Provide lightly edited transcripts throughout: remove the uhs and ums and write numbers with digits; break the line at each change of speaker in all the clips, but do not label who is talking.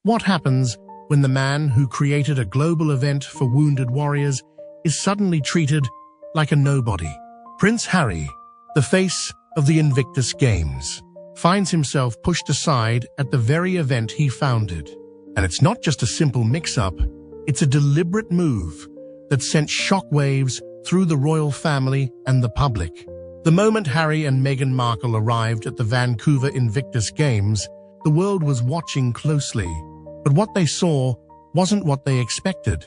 What happens when the man who created a global event for wounded warriors is suddenly treated like a nobody? Prince Harry, the face of the Invictus Games, finds himself pushed aside at the very event he founded. And it's not just a simple mix-up, it's a deliberate move that sent shockwaves through the royal family and the public. The moment Harry and Meghan Markle arrived at the Vancouver Invictus Games, the world was watching closely. But what they saw wasn't what they expected.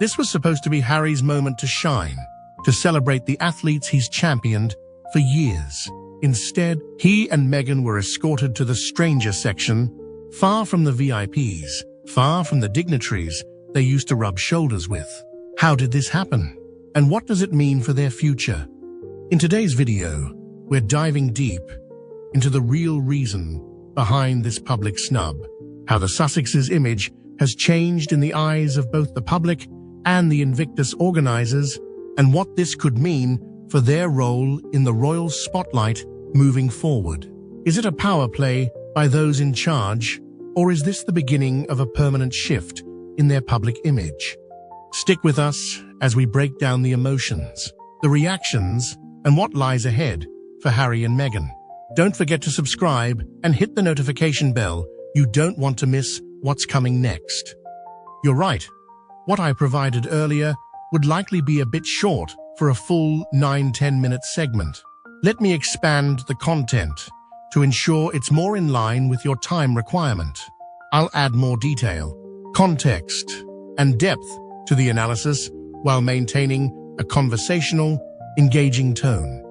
This was supposed to be Harry's moment to shine, to celebrate the athletes he's championed for years. Instead, he and Meghan were escorted to the stranger section, far from the VIPs, far from the dignitaries they used to rub shoulders with. How did this happen? And what does it mean for their future? In today's video, we're diving deep into the real reason behind this public snub, how the Sussexes' image has changed in the eyes of both the public and the Invictus organizers, and what this could mean for their role in the royal spotlight moving forward. Is it a power play by those in charge, or is this the beginning of a permanent shift in their public image? Stick with us as we break down the emotions, the reactions, and what lies ahead for Harry and Meghan. Don't forget to subscribe and hit the notification bell. You don't want to miss what's coming next. You're right. What I provided earlier would likely be a bit short for a full 9-10 minute segment. Let me expand the content to ensure it's more in line with your time requirement. I'll add more detail, context, and depth to the analysis while maintaining a conversational, engaging tone.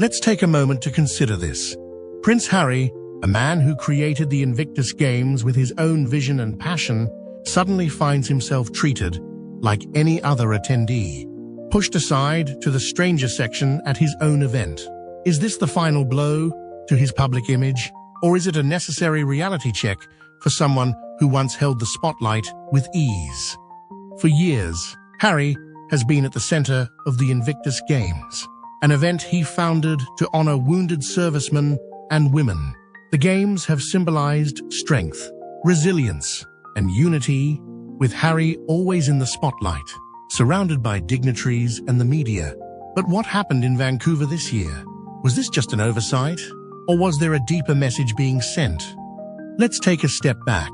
Let's take a moment to consider this. Prince Harry, a man who created the Invictus Games with his own vision and passion, suddenly finds himself treated like any other attendee, pushed aside to the stranger section at his own event. Is this the final blow to his public image, or is it a necessary reality check for someone who once held the spotlight with ease? For years, Harry has been at the center of the Invictus Games, an event he founded to honor wounded servicemen and women. The Games have symbolized strength, resilience, and unity, with Harry always in the spotlight, surrounded by dignitaries and the media. But what happened in Vancouver this year? Was this just an oversight, or was there a deeper message being sent? Let's take a step back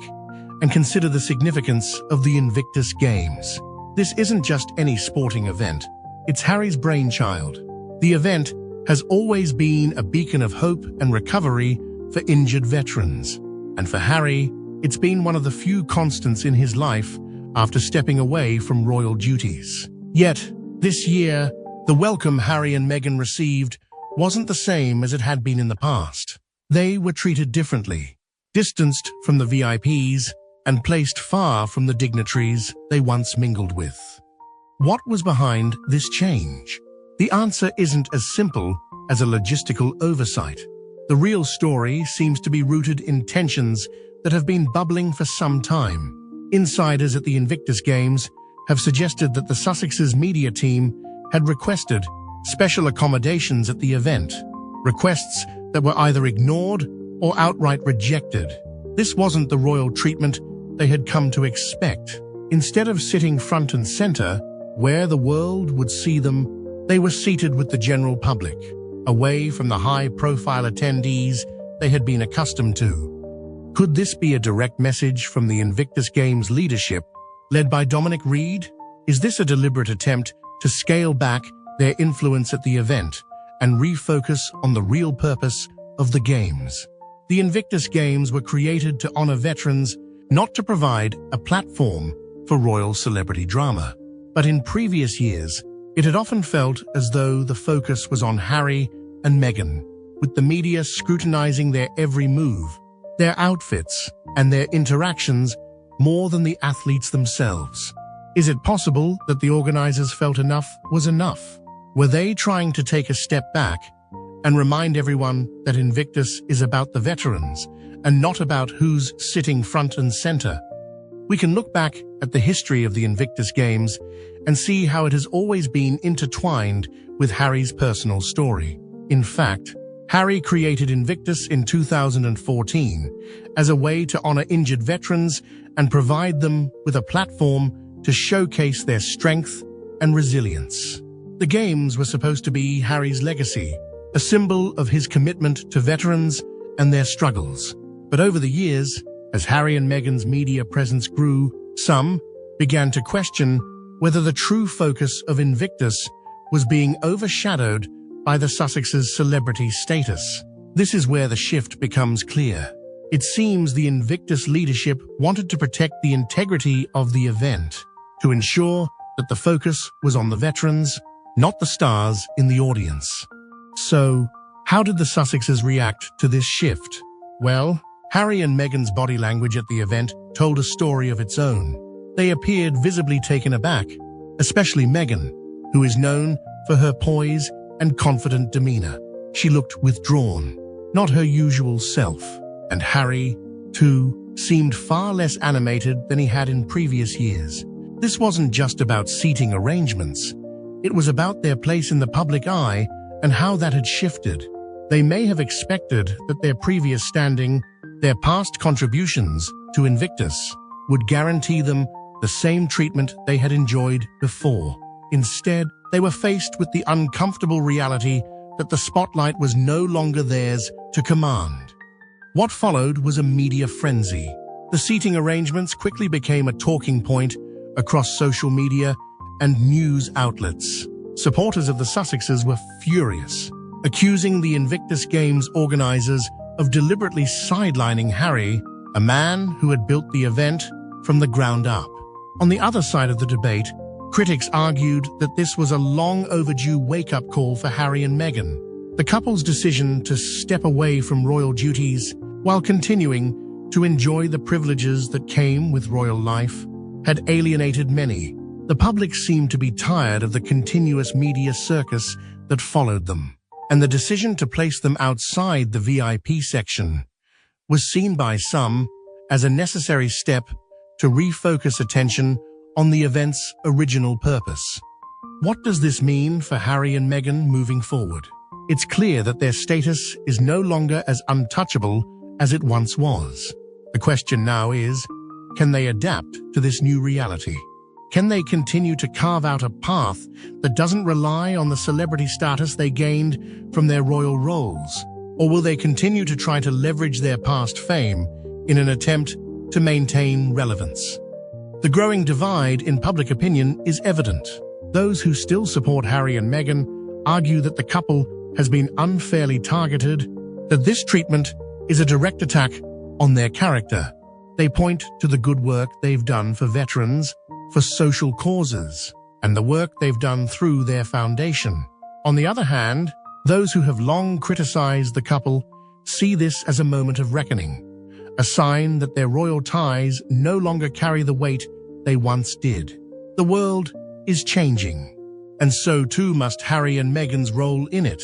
and consider the significance of the Invictus Games. This isn't just any sporting event. It's Harry's brainchild. The event has always been a beacon of hope and recovery for injured veterans. And for Harry, it's been one of the few constants in his life after stepping away from royal duties. Yet, this year, the welcome Harry and Meghan received wasn't the same as it had been in the past. They were treated differently, distanced from the VIPs and placed far from the dignitaries they once mingled with. What was behind this change? The answer isn't as simple as a logistical oversight. The real story seems to be rooted in tensions that have been bubbling for some time. Insiders at the Invictus Games have suggested that the Sussexes media team had requested special accommodations at the event, requests that were either ignored or outright rejected. This wasn't the royal treatment they had come to expect. Instead of sitting front and center, where the world would see them, they were seated with the general public, away from the high-profile attendees they had been accustomed to. Could this be a direct message from the Invictus Games leadership, led by Dominic Reid? Is this a deliberate attempt to scale back their influence at the event and refocus on the real purpose of the Games? The Invictus Games were created to honor veterans, not to provide a platform for royal celebrity drama. But in previous years, it had often felt as though the focus was on Harry and Meghan, with the media scrutinizing their every move, their outfits, and their interactions more than the athletes themselves. Is it possible that the organizers felt enough was enough? Were they trying to take a step back and remind everyone that Invictus is about the veterans and not about who's sitting front and center? We can look back at the history of the Invictus Games and see how it has always been intertwined with Harry's personal story. In fact, Harry created Invictus in 2014 as a way to honor injured veterans and provide them with a platform to showcase their strength and resilience. The games were supposed to be Harry's legacy, a symbol of his commitment to veterans and their struggles. But over the years, as Harry and Meghan's media presence grew, some began to question whether the true focus of Invictus was being overshadowed by the Sussexes' celebrity status. This is where the shift becomes clear. It seems the Invictus leadership wanted to protect the integrity of the event, to ensure that the focus was on the veterans, not the stars in the audience. So, how did the Sussexes react to this shift? Well, Harry and Meghan's body language at the event told a story of its own. They appeared visibly taken aback, especially Meghan, who is known for her poise and confident demeanor. She looked withdrawn, not her usual self. And Harry, too, seemed far less animated than he had in previous years. This wasn't just about seating arrangements. It was about their place in the public eye and how that had shifted. They may have expected that their previous standing, their past contributions to Invictus, would guarantee them the same treatment they had enjoyed before. Instead, they were faced with the uncomfortable reality that the spotlight was no longer theirs to command. What followed was a media frenzy. The seating arrangements quickly became a talking point across social media and news outlets. Supporters of the Sussexes were furious, accusing the Invictus Games organizers of deliberately sidelining Harry, a man who had built the event from the ground up. On the other side of the debate, critics argued that this was a long overdue wake-up call for Harry and Meghan. The couple's decision to step away from royal duties while continuing to enjoy the privileges that came with royal life had alienated many. The public seemed to be tired of the continuous media circus that followed them, and the decision to place them outside the VIP section was seen by some as a necessary step to refocus attention on the event's original purpose. What does this mean for Harry and Meghan moving forward? It's clear that their status is no longer as untouchable as it once was. The question now is, can they adapt to this new reality? Can they continue to carve out a path that doesn't rely on the celebrity status they gained from their royal roles? Or will they continue to try to leverage their past fame in an attempt to maintain relevance? The growing divide in public opinion is evident. Those who still support Harry and Meghan argue that the couple has been unfairly targeted, that this treatment is a direct attack on their character. They point to the good work they've done for veterans, for social causes, and the work they've done through their foundation. On the other hand, those who have long criticized the couple see this as a moment of reckoning, a sign that their royal ties no longer carry the weight they once did. The world is changing, and so too must Harry and Meghan's role in it.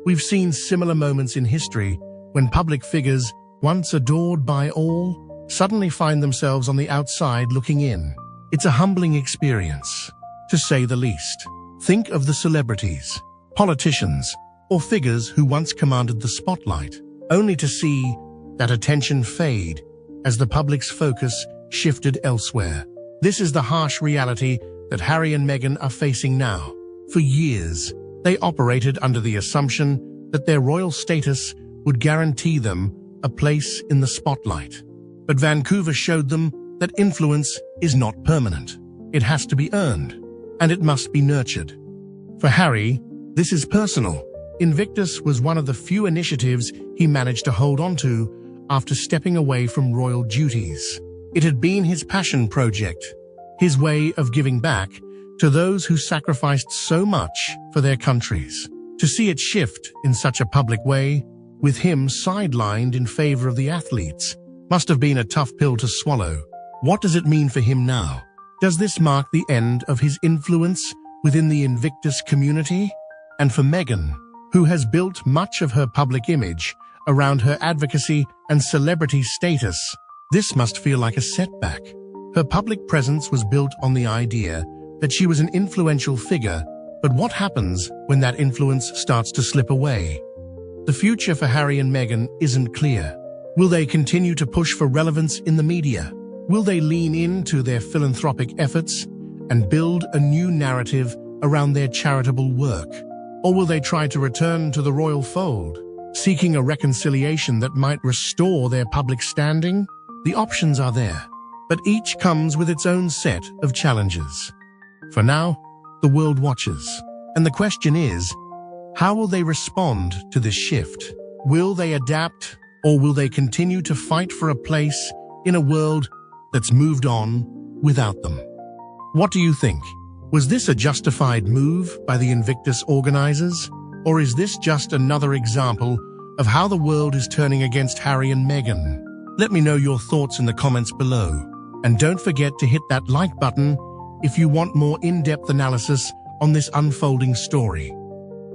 We've seen similar moments in history when public figures, once adored by all, suddenly find themselves on the outside looking in. It's a humbling experience, to say the least. Think of the celebrities, politicians, or figures who once commanded the spotlight, only to see that attention fade as the public's focus shifted elsewhere. This is the harsh reality that Harry and Meghan are facing now. For years, they operated under the assumption that their royal status would guarantee them a place in the spotlight. But Vancouver showed them that influence is not permanent. It has to be earned, and it must be nurtured. For Harry, this is personal. Invictus was one of the few initiatives he managed to hold on to after stepping away from royal duties. It had been his passion project, his way of giving back to those who sacrificed so much for their countries. To see it shift in such a public way, with him sidelined in favor of the athletes, must have been a tough pill to swallow. What does it mean for him now? Does this mark the end of his influence within the Invictus community? And for Meghan, who has built much of her public image around her advocacy and celebrity status, this must feel like a setback. Her public presence was built on the idea that she was an influential figure, but what happens when that influence starts to slip away? The future for Harry and Meghan isn't clear. Will they continue to push for relevance in the media? Will they lean into their philanthropic efforts and build a new narrative around their charitable work? Or will they try to return to the royal fold, seeking a reconciliation that might restore their public standing? The options are there, but each comes with its own set of challenges. For now, the world watches, and the question is, how will they respond to this shift? Will they adapt, or will they continue to fight for a place in a world that's moved on without them? What do you think? Was this a justified move by the Invictus organizers? Or is this just another example of how the world is turning against Harry and Meghan? Let me know your thoughts in the comments below. And don't forget to hit that like button if you want more in-depth analysis on this unfolding story.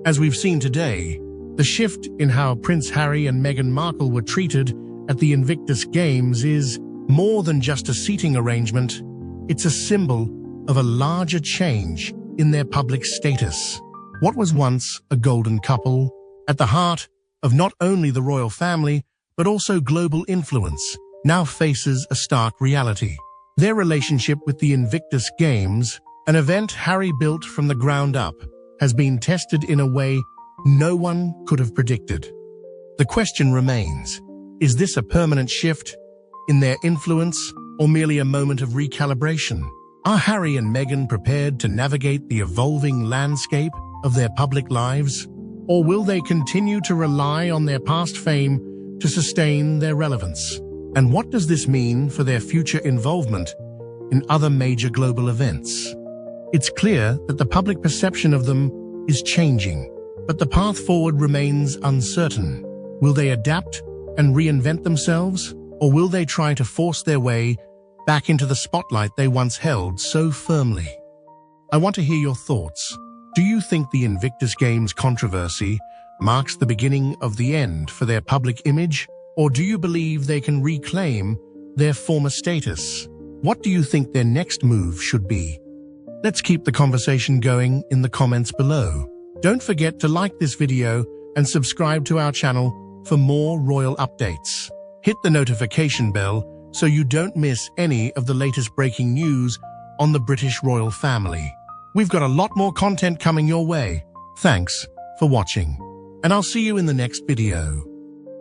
As we've seen today, the shift in how Prince Harry and Meghan Markle were treated at the Invictus Games is more than just a seating arrangement. It's a symbol of a larger change in their public status. What was once a golden couple, at the heart of not only the royal family, but also global influence, now faces a stark reality. Their relationship with the Invictus Games, an event Harry built from the ground up, has been tested in a way no one could have predicted. The question remains, is this a permanent shift in their influence or merely a moment of recalibration? Are Harry and Meghan prepared to navigate the evolving landscape of their public lives? Or will they continue to rely on their past fame to sustain their relevance? And what does this mean for their future involvement in other major global events? It's clear that the public perception of them is changing, but the path forward remains uncertain. Will they adapt and reinvent themselves, or will they try to force their way back into the spotlight they once held so firmly? I want to hear your thoughts. Do you think the Invictus Games controversy marks the beginning of the end for their public image, or do you believe they can reclaim their former status? What do you think their next move should be? Let's keep the conversation going in the comments below. Don't forget to like this video and subscribe to our channel for more royal updates. Hit the notification bell so you don't miss any of the latest breaking news on the British royal family. We've got a lot more content coming your way. Thanks for watching, and I'll see you in the next video.